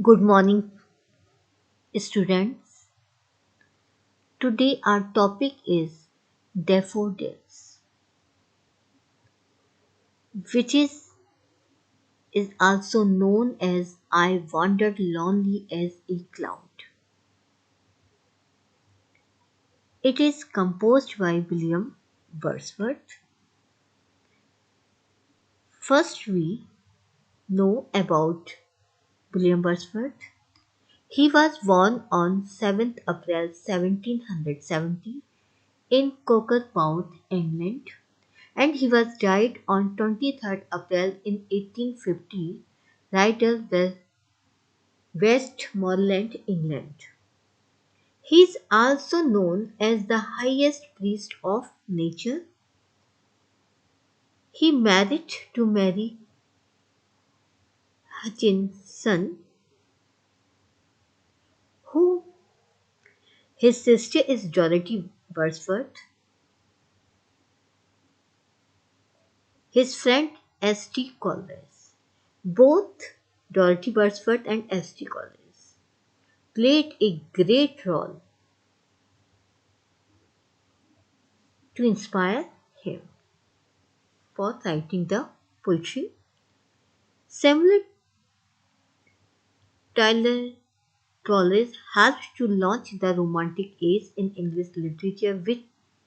Good morning, students. Today our topic is daffodils, which is also known as I wandered lonely as a cloud. It is composed by William Wordsworth. First, we know about William Wordsworth. He was born on 7th April 1770 in Cockermouth, England, and he was died on 23rd April in 1850 right at Westmoreland, England. He is also known as the highest priest of nature. He married to Mary Hutchinson, who his sister is Dorothy Wordsworth, his friend S.T. Collins. Both Dorothy Wordsworth and S.T. Collins played a great role to inspire him for writing the poetry. Samuel Taylor Collins helped to launch the Romantic Age in English literature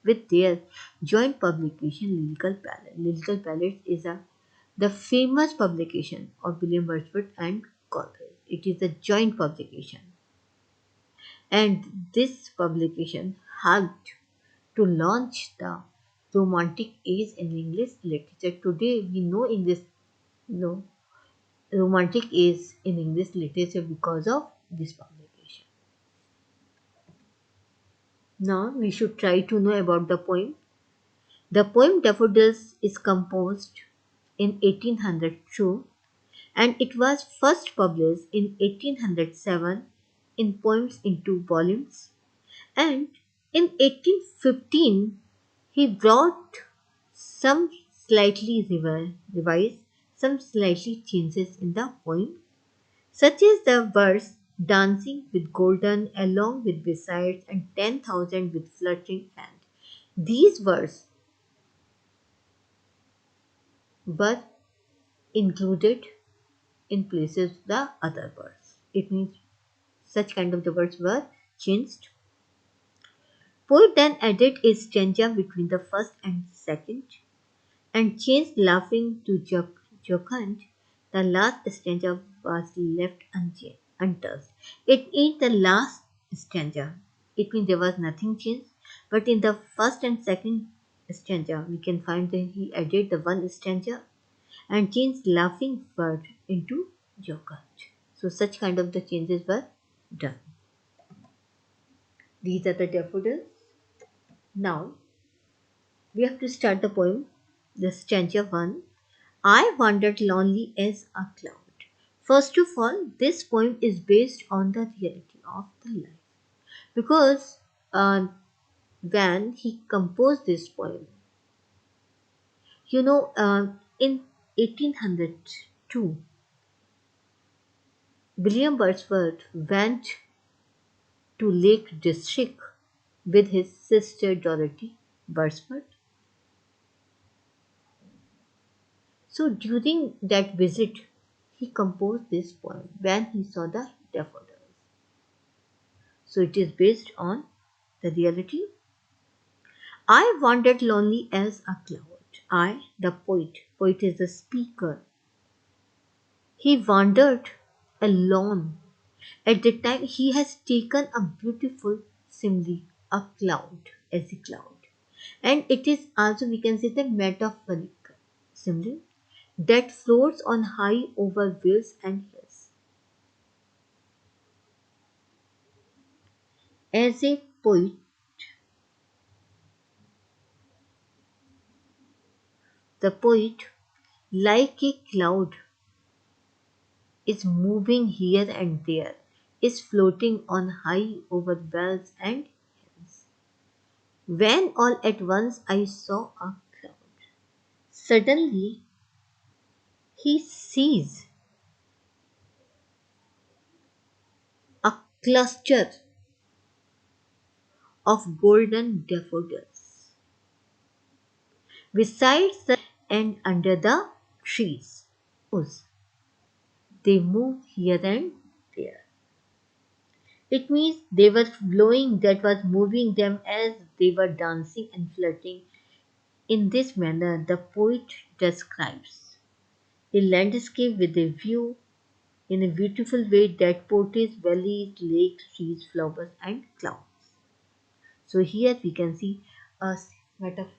with their joint publication Lyrical Ballads. Lyrical Ballads is the famous publication of William Wordsworth and Collins. It is a joint publication, and this publication helped to launch the Romantic Age in English literature. Today we know English no Romantic is in English literature because of this publication. Now we should try to know about the poem. The poem Daffodils is composed in 1802 and it was first published in 1807 in Poems in Two Volumes, and in 1815 he brought some slightly revised, some slightly changes in the poem, such as the verse dancing with golden along with besides and 10,000 with fluttering hand. These verses were included in places the other verse. It means such kind of the words were changed. Poet then added a stanza between the first and second and changed laughing to jocund. The last stanza was left untouched. It is the last stanza. It means there was nothing changed. But in the first and second stanza, we can find that he added the one stanza and changed laughing word into jocund. So such kind of the changes were done. These are the daffodils. Now we have to start the poem. The stanza 1. I wandered lonely as a cloud. First of all, this poem is based on the reality of the life because when he composed this poem, in 1802, William Wordsworth went to Lake District with his sister Dorothy Wordsworth. So during that visit, he composed this poem when he saw the daffodils. So it is based on the reality. I wandered lonely as a cloud. I, the poet is the speaker. He wandered alone. At the time, he has taken a beautiful simile, a cloud, as a cloud. And it is also, we can say, the metaphoric simile that floats on high over vales and hills. As a poet, the poet, like a cloud, is moving here and there, is floating on high over vales and hills. When all at once I saw a cloud, suddenly he sees cluster of golden daffodils besides the and under the trees. They move here and there. It means they were blowing that was moving them as they were dancing and flirting. In this manner, the poet describes a landscape with a view in a beautiful way that portrays valleys, lakes, trees, flowers, and clouds. So here we can see a metaphor.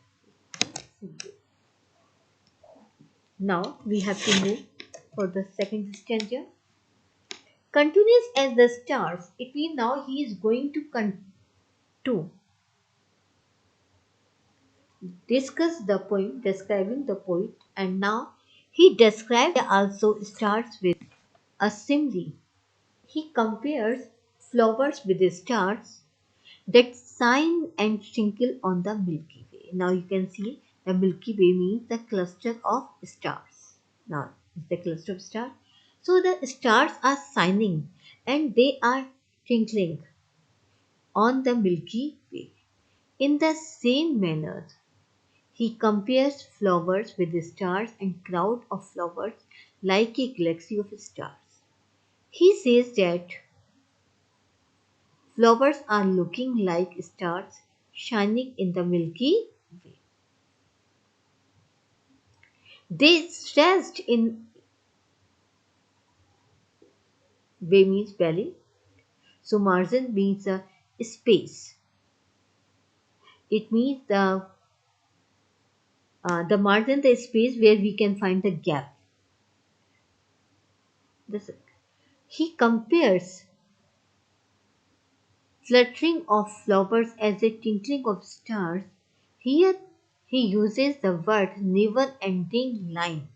Now we have to move for the second stanza. Continuous as the stars, it means now he is going to discuss the poem, describing the poet, and now he describes also starts with a simile. He compares flowers with the stars that shine and twinkle on the Milky Way. Now you can see the Milky Way means the cluster of stars. Now it's the cluster of stars. So the stars are shining and they are twinkling on the Milky Way. In the same manner, he compares flowers with the stars and crowd of flowers like a galaxy of stars. He says that flowers are looking like stars shining in the Milky Way. They stressed in way means belly. So margin means a space. It means the margin, the space where we can find the gap. This, he compares fluttering of flowers as a twinkling of stars. Here he uses the word never ending line.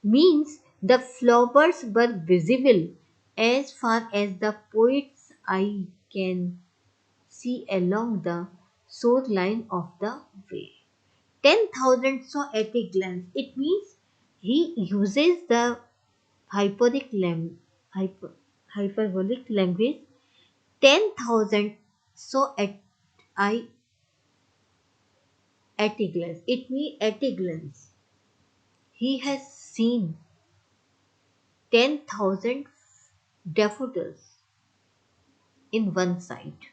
Means the flowers were visible as far as the poet's eye can see along the shoreline of the way. 10,000 saw at a glance. It means he uses the hyperbolic, hyper, hyperbolic language. 10,000 saw at a glance. It means at a glance. He has seen 10,000 daffodils in one sight.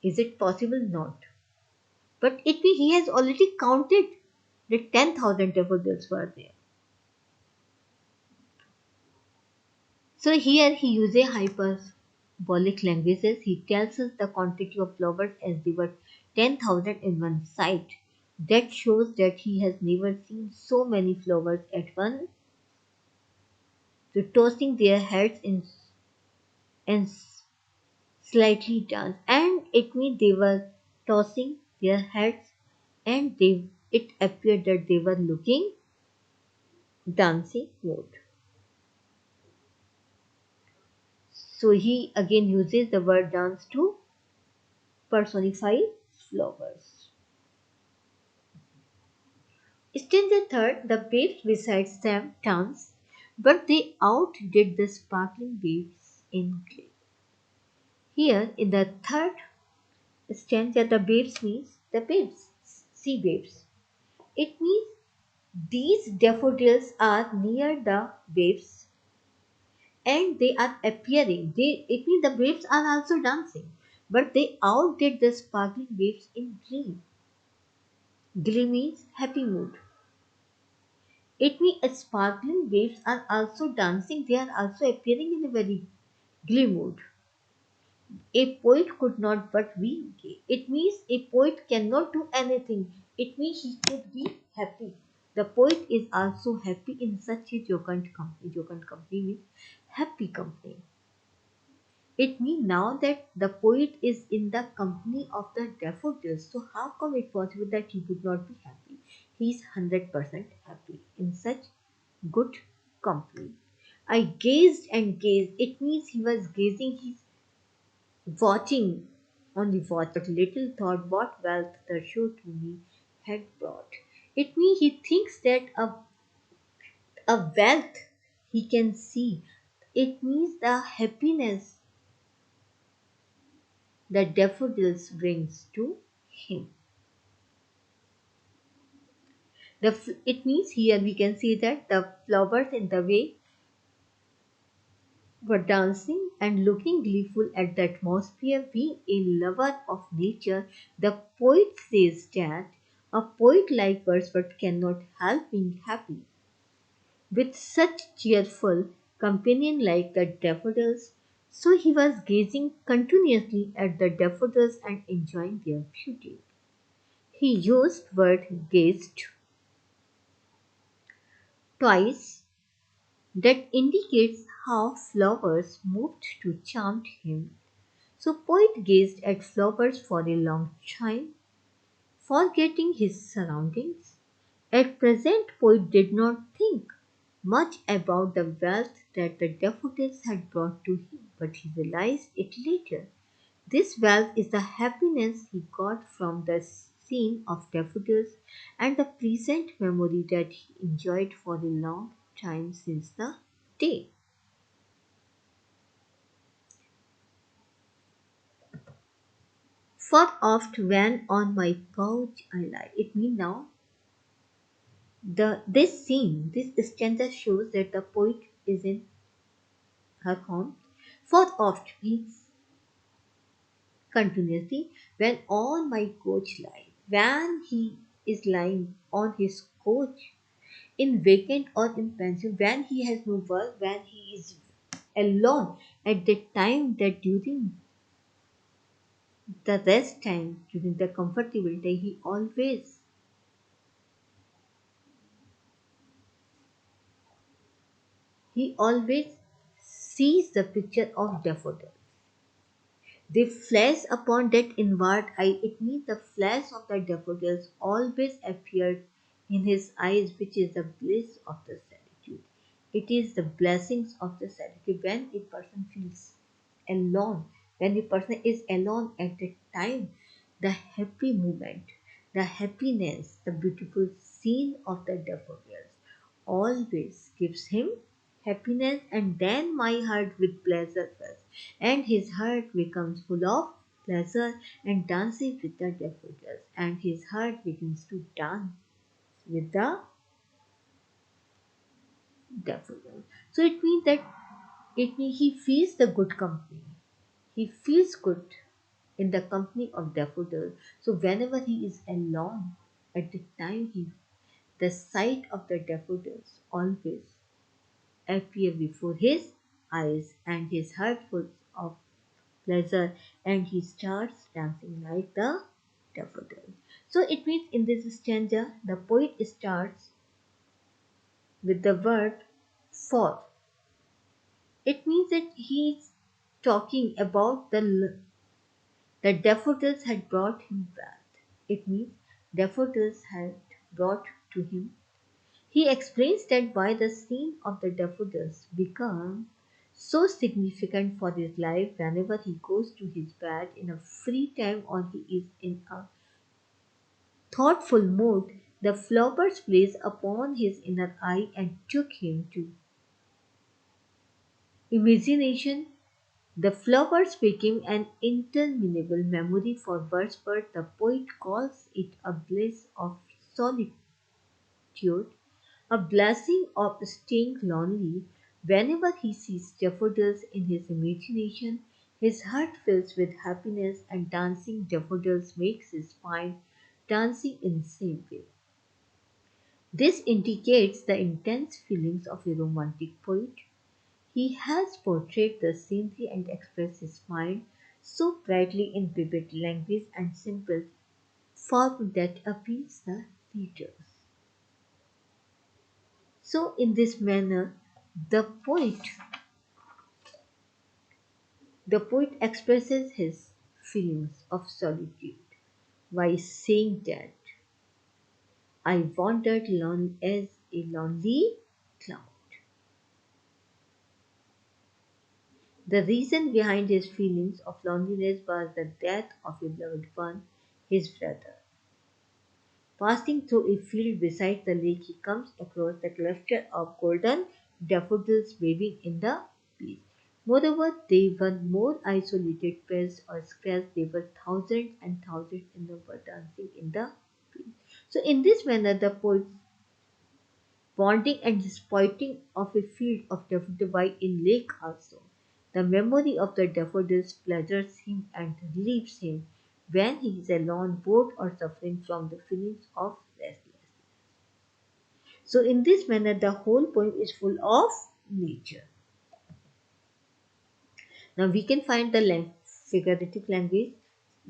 Is it possible? Not. But it means he has already counted that 10,000 daffodils were there. So here he uses hyperbolic languages. He tells us the quantity of flowers as they were 10,000 in one sight. That shows that he has never seen so many flowers at once. So tossing their heads in and slightly dance, and it means they were tossing their heads, and it appeared that they were looking dancing mood. So he again uses the word dance to personify flowers. Stanza third, the babes besides them danced, but they outdid the sparkling babes in glee. Here in the third stanza, the babes means the babes, sea babes. It means these daffodils are near the babes and they are appearing. It means the babes are also dancing, but they outdid the sparkling babes in glee. Glee means happy mood. It means sparkling waves are also dancing, they are also appearing in a very glee mood. A poet could not but be gay. It means a poet cannot do anything. It means he could be happy. The poet is also happy in such a jocund company. Jocund company means happy company. It means now that the poet is in the company of the daffodils. So how come it possible that he would not be happy? He is 100% happy in such good company. I gazed and gazed. It means he was gazing, he's watching, only watch, but little thought what wealth the show to me had brought. It means he thinks that a wealth he can see. It means the happiness the daffodils brings to him. It means here we can see that the flowers in the way were dancing and looking gleeful at the atmosphere. Being a lover of nature, the poet says that a poet like Wordsworth cannot help being happy with such cheerful companion like the daffodils. So he was gazing continuously at the daffodils and enjoying their beauty. He used word gazed twice. That indicates how flowers moved to charm him. So poet gazed at flowers for a long time, forgetting his surroundings. At present, poet did not think much about the wealth that the daffodils had brought to him, but he realized it later. This wealth is the happiness he got from the scene of daffodils and the pleasant memory that he enjoyed for a long time since the day. For oft when on my couch I lie. It means now this scene, this stanza shows that the poet is in her home. For oft means continuously when on my couch lie. When he is lying on his couch in vacant or in pension, when he has no work, when he is alone at the time that during the rest time, during the comfortable day, he always sees the picture of daffodils. They flash upon that inward eye. It means the flash of the daffodils always appeared in his eyes, which is the bliss of the solitude. It is the blessings of the solitude. When a person feels alone, when a person is alone at that time, the happy moment, the happiness, the beautiful scene of the daffodils always gives him happiness, and then my heart with pleasure fills, and his heart becomes full of pleasure and dances with the daffodils, and his heart begins to dance with the daffodils. So it means he feels the good company. He feels good in the company of daffodils. So whenever he is alone, at the time the sight of the daffodils always appear before his eyes, and his heart full of pleasure, and he starts dancing like the daffodil. So it means in this stanza, the poet starts with the word for. It means that he is talking about the daffodils had brought him wealth. It means daffodils had brought to him. He explains that why the scene of the daffodils become so significant for his life whenever he goes to his bed in a free time or he is in a thoughtful mood. The flowers plays upon his inner eye and took him to imagination. The flowers became an interminable memory for Wordsworth. The poet calls it a bliss of solitude, a blessing of staying lonely. Whenever he sees daffodils in his imagination, his heart fills with happiness, and dancing daffodils makes his mind dancing in the same way. This indicates the intense feelings of a romantic poet. He has portrayed the scenery and expressed his mind so brightly in vivid language and simple form that appeals the readers. So, in this manner, the poet the poet expresses his feelings of solitude by saying that I wandered alone as a lonely cloud. The reason behind his feelings of loneliness was the death of a loved one, his brother. Passing through a field beside the lake, he comes across the cluster of golden daffodils waving in the breeze. Moreover, they were more isolated pests or scarce. They were thousands and thousands in number dancing in the field. So, in this manner, the poet bonding and disappointing of a field of daffodil in lake also. The memory of the daffodils pleasures him and relieves him when he is alone, bored or suffering from the feelings of restlessness. So, in this manner, the whole poem is full of nature. Now, we can find the figurative language.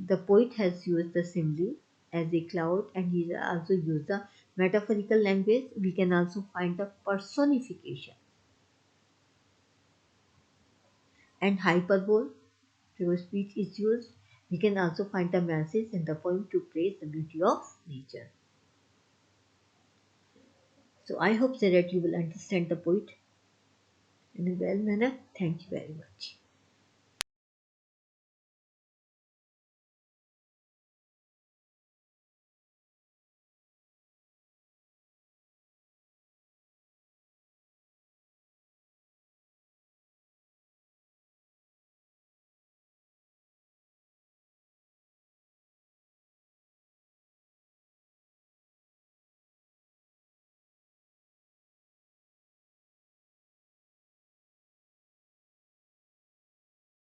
The poet has used the simile as a cloud, and he has also used the metaphorical language. We can also find the personification and hyperbole. Figure speech is used. We can also find the message in the poem to praise the beauty of nature. So I hope so that you will understand the poet in a well manner. Thank you very much.